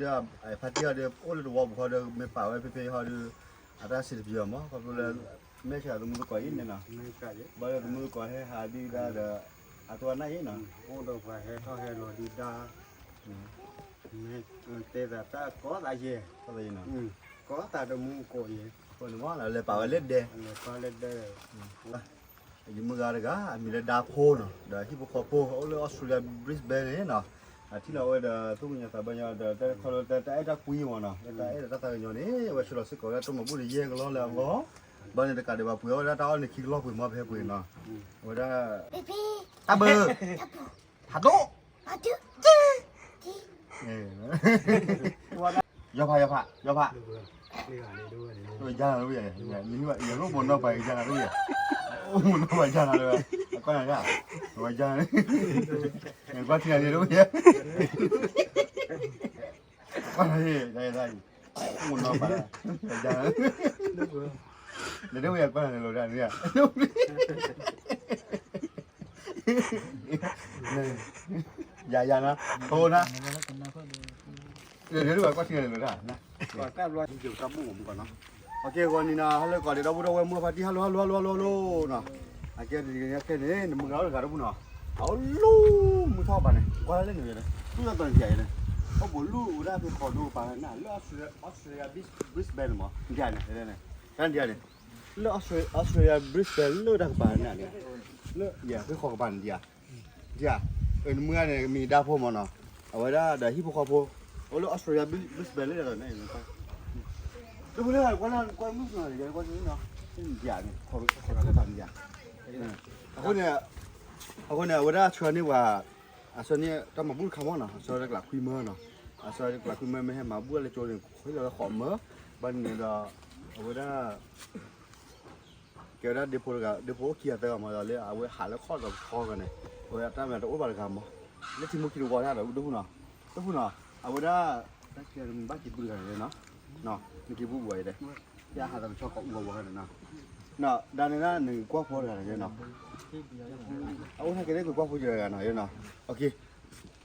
dia fatia dia ole do wo ko de me pa we pe ha de ada sil bio mo ko le me cha do mu ko yin naไม่ไก่ ba de mu ko he ha di da de atwa na yin na โอ้ดอกว่าเฮทอเฮโลดีดาไม่เตะตาก็ตาเย่ ko yin na ก็ตาดมูโกเย่ ko ni mo la le pa we le de อันนี้ก็เล็ดได้ yi mu ga ga mi le da po no da hi po ko po ole Australia Brisbane he na ti la we da tu nya ta ba nya da ko da da kui mo na da ta nyo ni we shlo se ko da to mo bu ye ga lo la ngo ba ni da ka de ba pu yo da ta ni ki lo pu mo phe pu na we da ta bơ ta do yo pa นี่ก็นี่ด้วย rồi ra là bây giờ nhìn như vậy giờ lúc muốn đâu phải ra là bây giờ muốn đâu phải ra là được con này ra rồi ra đấy người qua thì gì đúng không con này đây muốn đâu phải ra để đâu bây giờ con này rồi ra nữa dạ nó thôi na để đâu phải qua thì rồi ra na ก็แก้ร้อยเกี่ยวกับหมูผมก่อนเนาะ ok con đi nào hello còn để đâu đâu em mua phải đi hello hello hello hello nè anh kia thì cái này mình nói là cả đâu nào hello mua thao bà này qua lên người này lúc nào toàn chạy này có bốn lu ra thì khỏi lu bà này nè Australia Brisbane mà chạy này đây này cái gì này lúc Australia Brisbane lúc đang bà này nè lúc giờ cái khỏi bà gì à gì à ở mưa này mình đa phố mà nó ở đây là để hippocampus ở lúc Australia Brisbane là này đúng rồi quan mức rồi giờ quan mức nó giả này khỏi cái bàn giảคนเนี่ยว่าชวนนี่ว่าชวนนี่ต้องมาบุญคำว่าเนาะชวนหลักคุยเมื่อเนาะชวนหลักคุยเมื่อไม่ให้มาบุญเลยโจรคุยเราขอเมื่อบันเนี่ยเราว่าเกี่ยวกับเดี๋ยวพวกเขียนแต่ก็มาเลยเอาไว้หาแล้วข้อกับข้อกันเนี่ยว่าถ้ามันจะอุบัติเหตุมั้งแล้วที่มุกินวัวเนี่ยเราดูเนาะเอาไว้ถ้าเกี่ยวกับบ้านกินบุญกันเลยเนาะนี่กินบุญไว้เลยย่าหาแต่ชอบกับวัวกันเนาะด้านนี้นะหนึ่งกว้างพอเลยเนาะเอาให้แกได้กว้างพอเยอะกันหน่อยเนาะโอเค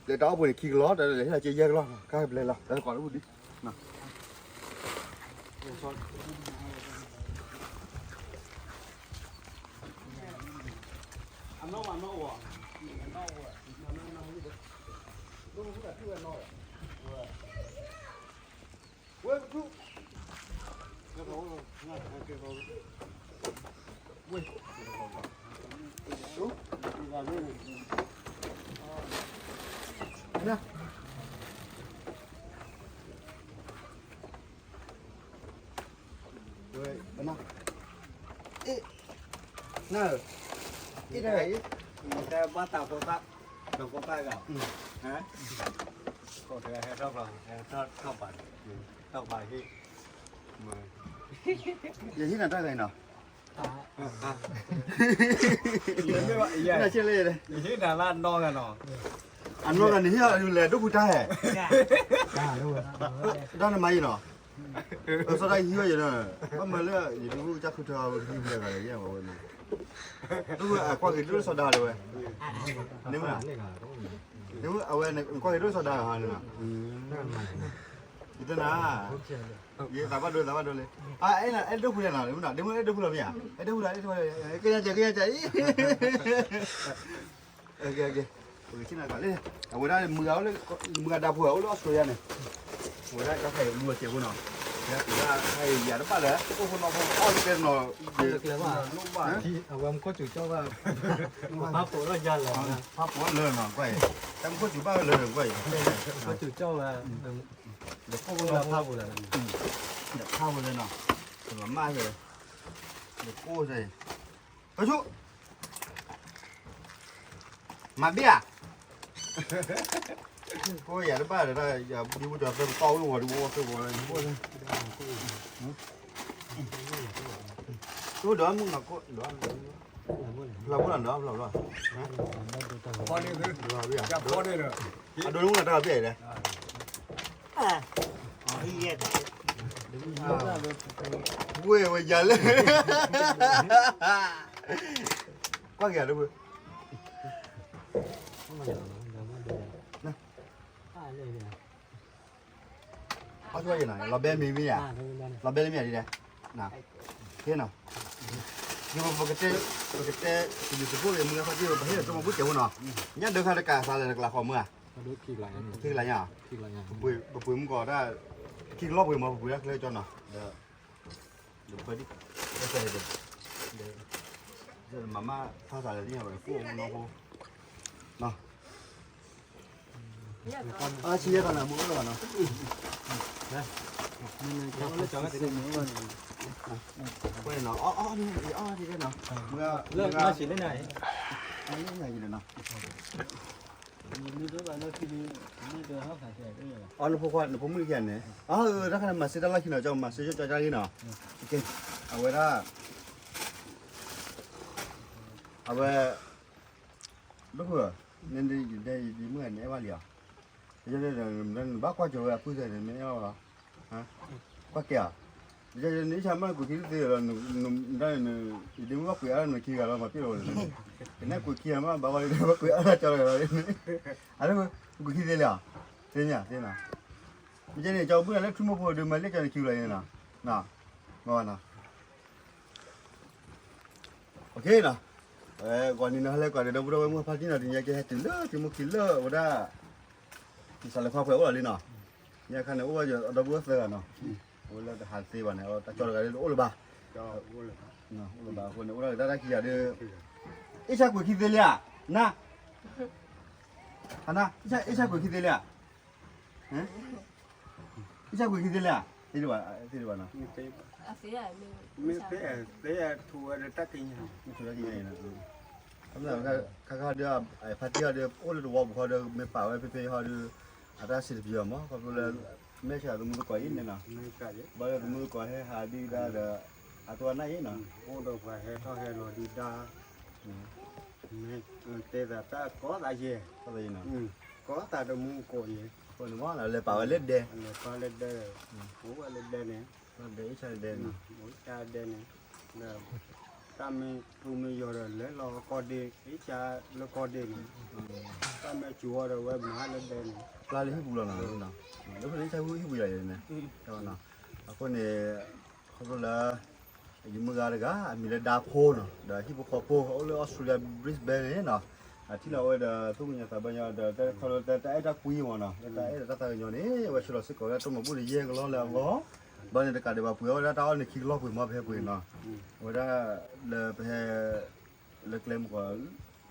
เดี๋ยวเอาไปขี่ล้อเดี๋ยวให้เราจะแยกล้อก็ให้ไปเลยล้อเดี๋ยวก่อนรู้ดิเนาะอันนอกว่ะดูผู้ใหญ่ที่ว่านอกเว้ยดูเดี๋ยวเขาง่ายเดี๋ยวเขาเว้ยดูดีกว่าเลยนะเว้ยนะเอ๊ะน่าอีได้ แต่บ้านตาโคตรตาโคตรกับฮะก็เธอให้ชอบเราชอบไปที่มือ อย่างที่นั่นได้เลยเนาะ ยังไม่ว่าอย่าง น่าเชื่อเลยเลย ที่ดาราดองกันเนาะ อันนู้นกันนี่อยู่เลยดูผู้ชาย đó là mấy nó sau đây hiu vậy nè có mà lẽ gì nó chắc không cho hiu về cái gì mà vậy đúng rồi qua cái đứa sau đó rồi nếu mà ở bên này qua cái đứa sau đó hả nè itu na ya tambah dulu ấy là ấy đâu punya nào đúng nào đúng ấy đâu punya ya ấy đâu punya cái nhà chạy ok Ủa chứ nào cả lên. Ở đây mưa đào phở nó sôi này. Ở đây có thể mưa chiều nào. Ra hay giờ nó bắt đấy. Có con nó không cái nó được là mà thì ông có chủ cho vào pháp phổ nó ra là pháp phổ lớn mà quay. Em có chủ bao lớn được quay. Có chủ cho là được có là pháp phổ là được phao lên nào. Rồi mai rồi. Được cô rồi. Ôi chú. Mà biết à? Cô giờ nó ba rồi đây giờ đi mua trà to luôn rồi đi mua cái này mua lên tôi đó muốn là có đó là có lần đó là rồi con đi rồi bây giờ con đi rồi đôi lúc là tao biết đấy quê bây giờ lên quá kìa đúng không เอาช่วยยังไงเราเบนมีมีอ่ะ นี่นั่น เราเบนมีอะไรดีนะเท่น่ะยังบอกกันเต้ที่จะพูดมึงเขาที่เราให้เราพูดเจ้าเนาะเนี่ยเดินข้างกาซาเลยกลาขอมือ มาดูขี้ไหล ที่ไรเนี่ย ขี้ไหลอ่ะ ปุยมึงก็ได้ที่รอบปุยมาปุยเลยจอนเนาะเดี๋ยวไปดิไปใส่เดี๋ยวมาม่าข้าวสารอะไรที่เราไปฟูน้องฟูเนาะชี้กันนะมึงก็กันเนาะ นี่มันจะเสร็จมื้อวัน ไปเนาะอ๋อนี่ที่ได้เนาะเมื่อ เลิกมาสิได้ไหน อันนี้ไงอยู่เนาะ นี่ด้วยว่าเลิกที่นี่เดี๋ยวเขาขายแจกด้วย อ๋อหนูพกว่าหนูพกมือเขียนเนี่ยอ๋อถ้าขนาดมาซื้อได้ละขี้หน่อยจะมาซื้อจะได้กี่เนาะโอเคเอาไว้ได้เอาไว้ลูกเหรอเนี่ยได้เมื่อไหร่ว่าเหลียวจะได้นั่นบ้ากว่าจะว่าพูดอะไรไม่เอาหรอฮะกว่าเกี่ยจะนี่ฉันมันกูคิดเสียแล้วหนูได้หนูดีมึงก็เปลี่ยนหนูคิดกันแล้วมาพี่โรเลยเนี่ยกูคิดมาบ้าเลยบ้าเปลี่ยนจะอะไรอะไรกูคิดเลยอ่ะเสียเนี่ยไม่ใช่เนี่ยเจ้าเพื่อนแล้วทุ่มพอดูมาเล็กจะคิวอะไรเนี่ยนะมาวันนะโอเคนะก่อนนี้นะแล้วก่อนเดี๋ยวเราเมื่อพักที่เราเนี่ยจะให้ถึงเลิกถึงมุกถึงเลิกว่าได้ที่สารพัดเพื่อว่าเลยเนาะเนี่ยคันเนี่ยว่าจะเราบัวเสือเนาะว่าเราจะหาซีวันเนี่ยเราจอดกันโอ้ละบ้า ก็ว่าเลย นะโอ้ละบ้าคนเนี่ยว่าเราได้ขี้ยาเด้อไอ้ชายกูคิดเลยอ่ะนะฮันนะไอ้ชายกูคิดเลยอ่ะฮะไอ้ชายกูคิดเลยอ่ะที่ดีกว่านะ มีเตะ Asia ni. มีเตะทัวร์ตักกิน ไม่ช่วยยังไงนะทำแล้วข้าเดือไอ้พัดเดือเดือโอ้เลยว่าบุคคลเดือไม่ป่าไว้เพ่ๆเขาเดืออาจจะสิบปีมั้งเขาเลยไม่ใช่ตัวมือก่อยอินเนี่ยนะ ไม่กล้าเยอะ บ่ได้มือก่อยให้หาดีได้เด้ออาตัวไหนนะ โอ้ดอกไม้ให้เขาให้รอดีดาไม่เตะตาก็ได้เยอะ ก็เลยนะ ก็ตาดมูก็เยอะ คนว่าเลยป่าไว้เล็ดเด้ อันนี้ก็เล่นได้โอ้เล่นได้เนี่ย เด้ใช่เด้นะ โอ้ชาเด่นเนี่ยตามีทูมียอดเลยเราก็ดีอีชาเราก็ดีตามีชัวร์เลยมาเล่นได้เนี่ย ปลาเลยให้บุญแล้วนะแล้วคนนี้ใช้ผู้ให้บุญใหญ่เลยนะใช่ไหมนะคนนี้เขาก็เลยอยู่เมืองอะไรกันมีเลยดาโพนะดาที่พวกเขาโพเขาเลยออสเตรเลียบริสเบนเนี่ยนะที่เราเออทุกอย่างแต่บางอย่างแต่เขาแต่ไอ้ตาคุยมันนะแต่ไอ้ตาอย่างนี้ว่าชุดเราสิเขาจะต้องมาบุญเยี่ยงก็แล้วก็บางอย่างแต่การเดี๋ยวปุ๋ยว่าตาเนี่ยคิดรอบปุ๋ยมาเพื่อปุ๋ยนะว่าเลยเพื่อเลยเคลมกว่า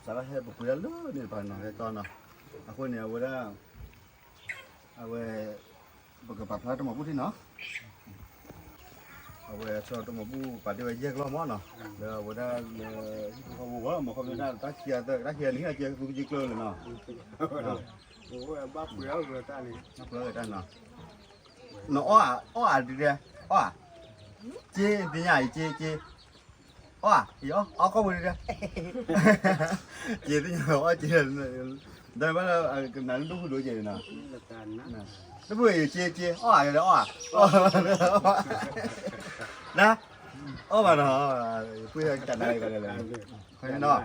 สารให้ปุ๋ยแล้วนี่ผ่านนะแค่ตอนนะคนเนี่ยว่าเอาไว้บอกกับป้าพระต้องมาพูดที่เนาะเอาไว้ชอบต้องมาพูดป้าที่ไว้แยกล้อมอเนาะเดี๋ยวว่าที่เขาบอกว่าเขาเป็นตาเขียนนี่เขียนกูจิกเลยเนาะ โอ้บ้าเปล่าเลยตานี่ นักเลยด้านเนาะเนาะอ้อดีเดียอ้อเจี๊ยดีใหญ่เจี๊ยอ้ออ้อก็มือเดียเจี๊ยดีใหญ่อ้อเจี๊ยได้ไหมล่ะนั่นดูดูเจี๊ยนะ นี่ละกันนะ แล้วพูดเจี๊ยอ้ออยู่แล้วอ้อนะอ้อมาเนาะพูดกันได้กันเลยคนนี้เนาะ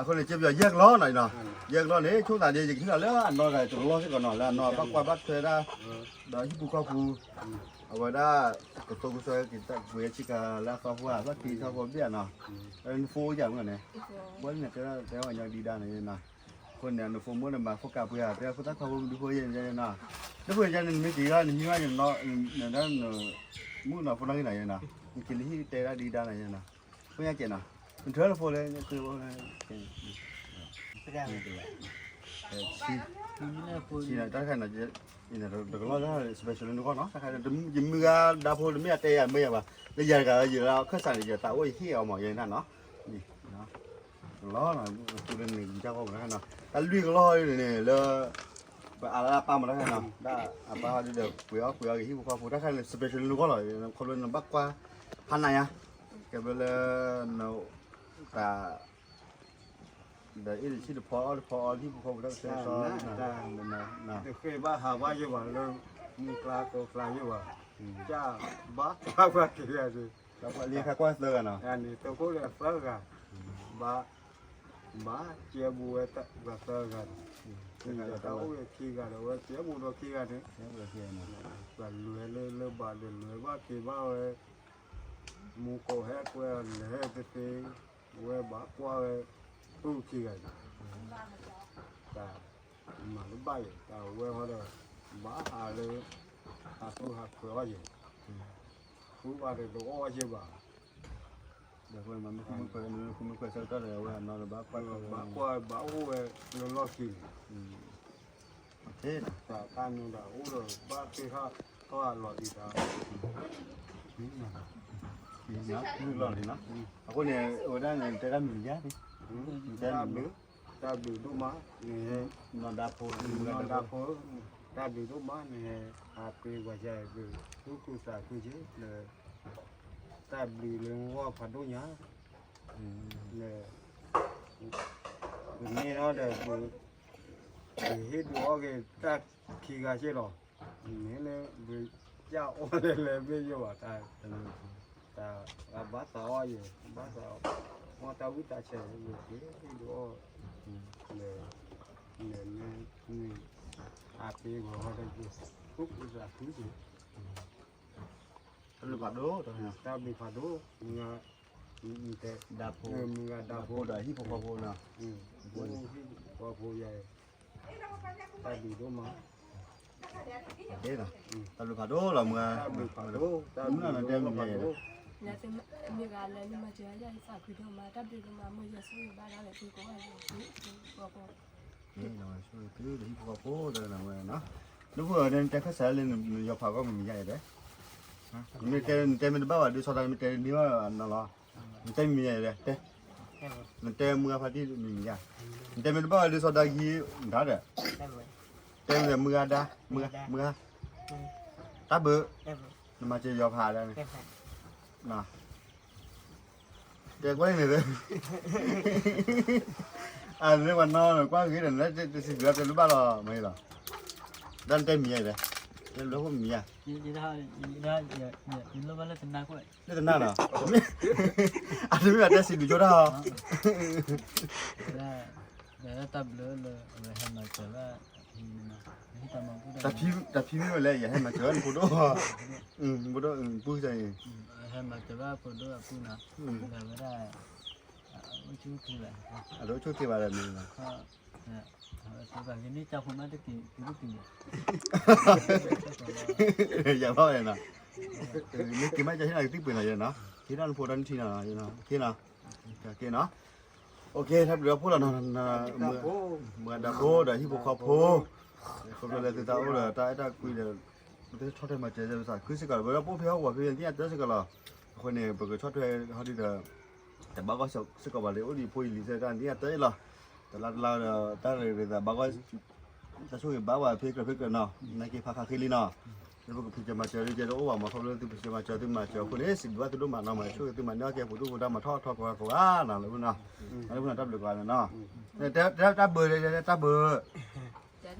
คนนี้เจี๊ยบแยกล้อหน่อยเนาะแยกล้อนี่ช่วงไหนจะถึงแล้วอันนอนไหนตัวล้อสิก่อนเนาะแล้วนอนปักว่าปักเธอได้ได้ที่ภูเขาภูเอาไว้ได้ก็ตัวกูเจอกินแต่เวชิกาแล้วเขาว่าสักทีเขาบอกเบี้ยเนาะเป็นฟูอย่างเงี้ยเนี่ยวันนี้แต่ว่ายังดีด้านนี้นะคนเนี่ยฟูมันมาฟูกับเบี้ยแต่ฟูตั้งเขาดูเขาอย่างนี้นะแล้วเพื่อนยังไม่กี่วันนี่ว่าอย่างเนาะเนี่ยนั่นมุ่งเนาะฟูนั่งที่ไหนนะกินที่เตะได้ดีด้านไหนนะเพื่อนยังเก่งนะมันเท่าไรฟูเลยคือว่าชีนะถ้าใครน่ะจะนี่นะเดี๋ยวเราจะสเปเชียลนึกก่อนเนาะถ้าใครจะมือดาพูดไม่อะเตะไม่อะวะแล้วยังก็อยู่แล้วข้าสั่งจะตาโอ้ยขี้เอาหมอยังนั่นเนาะนี่เนาะล้อหน่อยตัวนึงเจ้าก็นะเนาะแต่ลุยก็ล้ออยู่นี่แล้วอะไรป้ามาแล้วเนาะได้ป้าเดี๋ยวเปลือกที่พวกเขาพูดถ้าใครสเปเชียลนึกก่อนเลยคนเล่นบักกว่าพันไหนอะแกเป็นเนาะแต่เดี๋ยวอีที่พอที่พวกเขาได้เซ็นซ้อนนะ เคยบ้าหาว่าอยู่ว่าเรื่องมีปลาตัวปลาอยู่ว่าจ้าบ้าบ้าว่าเกี่ยวกับ แล้วเรียกแค่ก้อนเสือเนาะ อันนี้ตัวกูเลยเฟิร์กอะบ้าเจียบัวตะแบบเฟิร์กันนี่จะต้องขี้กันเลยว่าเจียบัวขี้กันเนี่ย เรียกเทียนนะ แบบรวยเลย ba le le ba ki ba we mu ko he ko le te te we ba kwa we tu ki ga ta ma le ba ye ta we ho da ba ha le ha tu ha ko wa ye ku ba de do wa ye ba เดี๋ยวมันไม่เคยเช่าก็เลยว่านอนบ้า ba kwa ba o we lo lo ki เท่นะ ta ta nu da o lo ba ki ha ko a lo di ta นะนี่หล่อดีนะเอาคนเนี่ยโอ้ได้เนี่ยแต่ละหมื่นยาดิ ta bi do ma ni นอนดาโพ no da po ta bi do ma ni a pe wa ja bi tu ku sa ku ji le ta bi le wa pha do nya le ni no de bu he do ge ta ki ga che lo ni le bi ja o le bi yo wa ta ba sa wa ye ba sa wa ta wi ta che yo ke do le ni a pe go ha da ju ku ku sa ku ji หรือว่าดูตัวเนี่ย ta bi pha do nga ni te ดาโพ nga da ดาโพ po ได้ที่พอโพนะ bo po po ye ta bi do ma เท่นะตาลูกขาดูเราเมื่อ ta bi pha do ta bi pha do လက်စမြေကလည်းဒီမှာကြာကြာစခွေတော့မှာတပ်ပြီးတော့မှမရဆိုးပါလာတယ်ဒီကောရတယ်ဘောဘော นี่เราช่วยคือที่พอโพเลยนะเว้ยเนาะลูกเออเนี่ยจะข้าสารเลยยอพาก็มันใหญ่เลยมีแต่มันบ้าว่าดูสอดมันแต่นี่ว่านั่นหรอมันแต่มีใหญ่เลยแต่มันแต่เมื่อพอดีมีใหญ่แต่มันบ้าดูสอดกี่ด่าเด้แต่เมื่อด่าเมื่อตาเบอมันมาจะยอพาแล้วนี่น่ะเด็กไว้เนี่ยเลยอันนี้วันนอนกว้างกี่เดือนแล้วจะสิเกือบจะรู้บ้าหรอไม่หรอด้านเต็มมีใหญ่เลยแล้วรู้ว่ามีอ่ะ 你老板来等哪块？ นี่จะนั่นเหรออันนี้ไม่แบบจะสิบจุดหรอ 那大不了了，我还没做了，你干嘛不 แต่พี่ไม่เป็นไรอย่าให้มาเจอพูดด้วยพูดด้วยพูดใจ 还没做了，不多不拿，那不ได้我就去了。 อ่ะรู้ช่วยเกี่ยวอะไรมึงนะ 他把给你家伙买的给都给你。 อย่าพ่อเลยนะนี่กินไม่ใช่ที่ไหนที่เป็นอะไรเนาะที่นั่นพูดนั่นที่นั่นเนาะที่นั่นโอเคเนาะโอเคครับเดี๋ยวพูดแล้วนะเมื่อดาโพเดี๋ยวที่พวกเขาโพคนเราเลยติดตามเลยแต่ถ้าคุยเดี๋ยวมันจะชอบได้มาเจอจะสั่งคือสิก่อนเวลาพวกพี่เขาว่าพี่ที่อันเจอสิก่อนละคนเนี่ยปกติชอบด้วยเขาที่เดิมแต่บ้าก็สิก่อนว่าเดี๋ยวดีพูดลิเซอร์กันที่อันเจอละแต่เราแต่แต่บ้าก็จะช่วยบ้าว่าเพื่อนเนาะในเกี่ยวกับคดีเนาะแล้วพวกพี่จะมาเจอโอ้ว่ามาเขาเรื่องที่พี่จะมาเจอที่มาเจอคนนี้สิว่าตัวดูมาเนาะมาช่วยที่มาเนาะแกผู้ดูได้มาทอดกว่าน่ะเลยเนาะแล้วพวกนั้นทับเหลือกว่าเนาะแต่ถ้าเบอร์เลยถ้าเบอร์เลย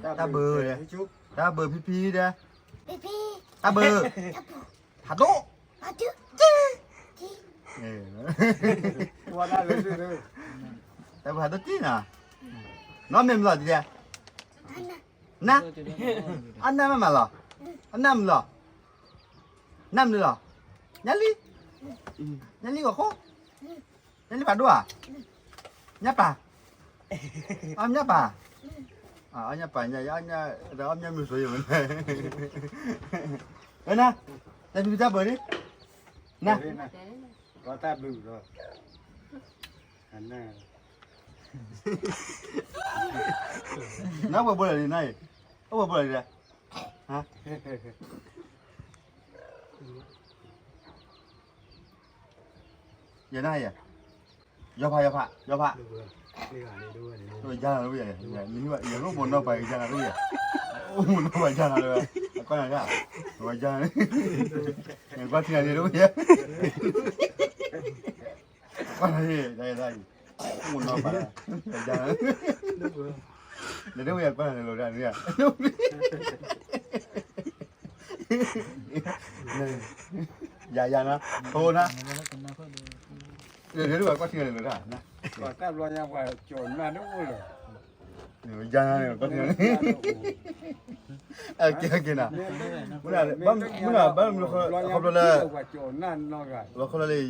ถ้าเบอร์พี่เด้ถ้าเบอร์ฮัลโหลว่าได้เลยเลย แต่ว่าตัวจีน่ะน้องเมมหรอจีนะอันนั้นมาหรออันนั้นหรอนั่นหรอยันลี่ก็โคยันลี่ป่าด้วยยับป่าอ้อมยับป่าอ้อมยับป่าเนี่ยเราอ้อมยับมือสวยเหมือนกันเฮ้ยนะแต่พี่จะเบอร์ดินะ ก็ตาบลูrồiอันนั้น nó vào bơi này này nó vào bơi này hả giờ này à do phảiนี่ค่ะนี่ด้วยนี่ rồi ra là bây giờ như vậy giờ lúc muốn nó phải ra là bây giờ muốn nó phải ra là rồi con này ra rồi ra đấy ngày qua thì này đúng không con này đây muốn nó phải ra để đâu bây giờ con này rồi ra nữa dạ nó thôi nó để lúc qua thì này rồi ra nè ก็ตาบลูยังว่าโจรมาดูเลย rồi ra này con này โอเคนะนั่นนอกกัน เราเขาเลย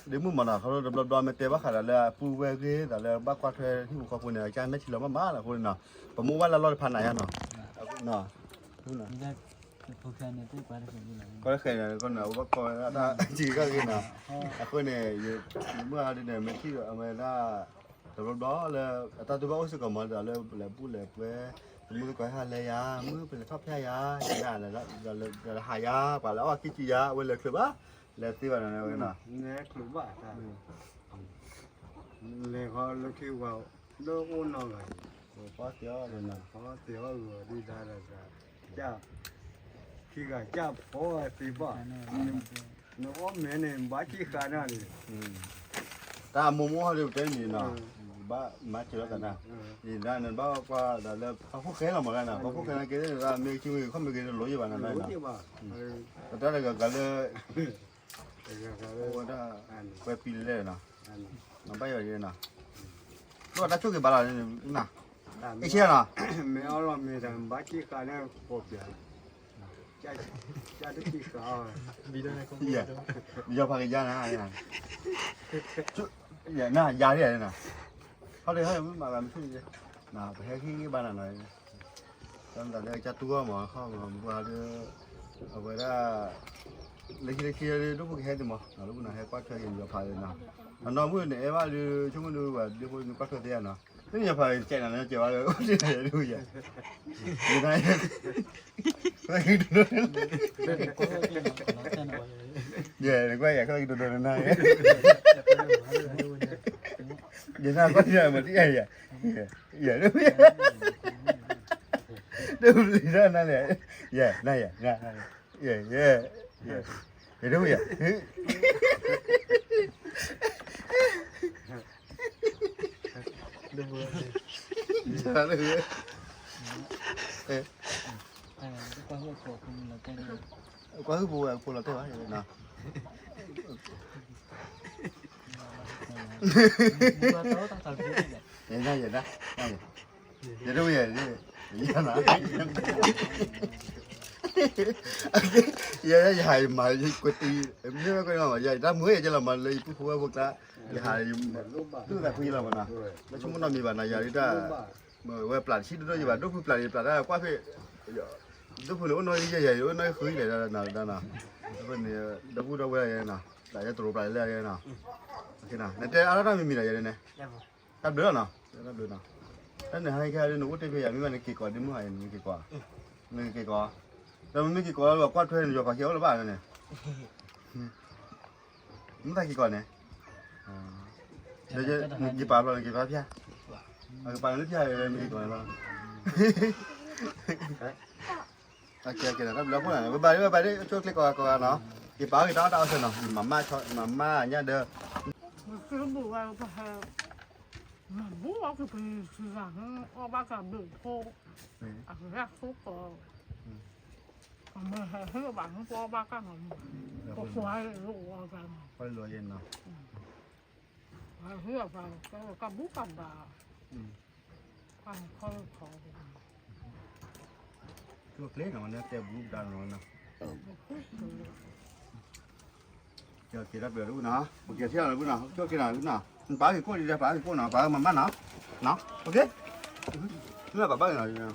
เดี๋ยวมึงมาหน่ะเขาเราไม่เตะว่าขาดแล้วปูเวกีแต่แล้วบ้ากวาดที่เขาพูดเนี่ยอาจารย์ไม่ชิลมาละคนเนาะผมมุ่งว่าเราผ่านไหนอ่ะเนาะเนาะ นี่ก็ผู้แข่งเนี่ยที่กว่าที่สุดเลย ก็เคยเนี่ยก็เนาะว่าก็ถ้าจริงก็คือเนาะคนเนี่ยเมื่อเนี่ยไม่คิดว่าไม่ได้แต่เราแล้วแต่ตัวบ้าสุดก็มาแล้วพูดแล้วเว้ยมือก็หาเลยอ่ะมือเป็นชอบแพ้ยาอย่างนั้นแล้วหายาป่ะแล้วคิดจียาเวลาคือบ้าแล้วที่ว่าเนี่ยเนาะ เนี่ยคือว่าเลยเขาเลยคิดว่าโลกนอกกัน พอเสียเลยนะ เพราะเดี๋ยวดีได้แล้วจ้าคิดว่าจ้าพอสิบ่น้องแม่เนี่ยบ้าขี้ขานานี่ ตาโมโม่เขาเรียกเต้นนี่เนาะบ้ามาเจอกันนะนี่ด้านนั้นบ้าว่าแล้วเขาพูดแค่เราเหมือนกันนะเขาพูดแค่นั้นก็ได้แล้วมีคิวเขาไม่กินหลอยอยู่บ้านนั้นนะแต่ถ้าเราก็เลยโอ้ถ้าไปปีเลยนะน้ำไปอย่างนี้นะก็ถ้าช่วยกันบ้านเราเนี่ยนะไอ้เชี่ยนะ ไม่เอาหรอกไม่ทำบ้าขี้ขาเนี่ยพอเพียงจ้าได้ขี้ขา เหี้ยมีเจ้าพากันย่านะไอ้นั่นเหี้ยน่ายาเนี่ยนะเขาเลยให้มาแบบช่วยนะไปให้ที่บ้านหน่อยตอนแต่เด็กจะตัวหมอเข้ามาว่าเดี๋ยวเอาไว้ได้เล็กๆเลยลูกแค่เดียวมั้งลูกน่ะให้ปัดแค่ยังจะพายเลยนะอันนั้นพูดเนี่ยว่าเดี๋ยวช่วงนู้นว่าเดี๋ยวพูดปัดแค่เดียวนะนี่จะพายแค่นั้นจะว่าเลยโอ้ยดูอย่างยังไงไม่ดูเลยเย่เลยก็อยากเขาดูดูนั่นไงยังน่าก็ยังมันที่ไอ้เย่ดูดูดูนั่นเลยเย่นั่นเย่นั่นเย่เย่เย่เย่ดูเย่จะเลยก็หัวโขกคุณแล้วก็ quá hư bùa là tôi nói nè vậy đây vậy đó vậy đâu vậy vậy hả vậy vậy mà quay ti em nhớ cái nào mà vậy ra mới vậy là mà lấy phụ phụ ta vậy hài cứ là quy là mà nè nói chung nóมีbạn này giờ đi ra mà quay plan shit đó vậy bạn đâu plan ra quá phê lúc phụ nữ nói như vậy nói khơi để ra nè bên này đâu đâu vậy nè lại cho tụi lại lên nè cái nào này cái đó mình là vậy này đáp đứa nào đáp đứa nào cái này hai cái nó có cái gì mình kỳ quả đi mua hàng mình kỳ quả rồi mình kỳ quả là quát thuê rồi quả kéo là bạn này chúng ta kỳ quả này đây chứ kỳ quả rồi kỳ quả phía kỳ quả nước phía mình kỳ quả rồi ok là đáp lắm này bài đấy cho cái quả nó kỳ quả thì đó đâu rồi nó mama nha đưa cái bữa vào phải mà bố vào cái gì rằng ở ba cả bữa khô à cái khô mà hơi bạn qua ba cái có khoai lúaกัน quay lúa lên nào hơi vào cái bút cầm đà cầm khơi khô cái clip nào nó theo bút đàn rồi nè chờ kỳ đáp được nó một kỳ theo là lúc nào cho kỳ nào lúc nào bảo thì cô đi ra bảo thì cô nào bảo mà mắt nó ok lúc nào bảo bao giờ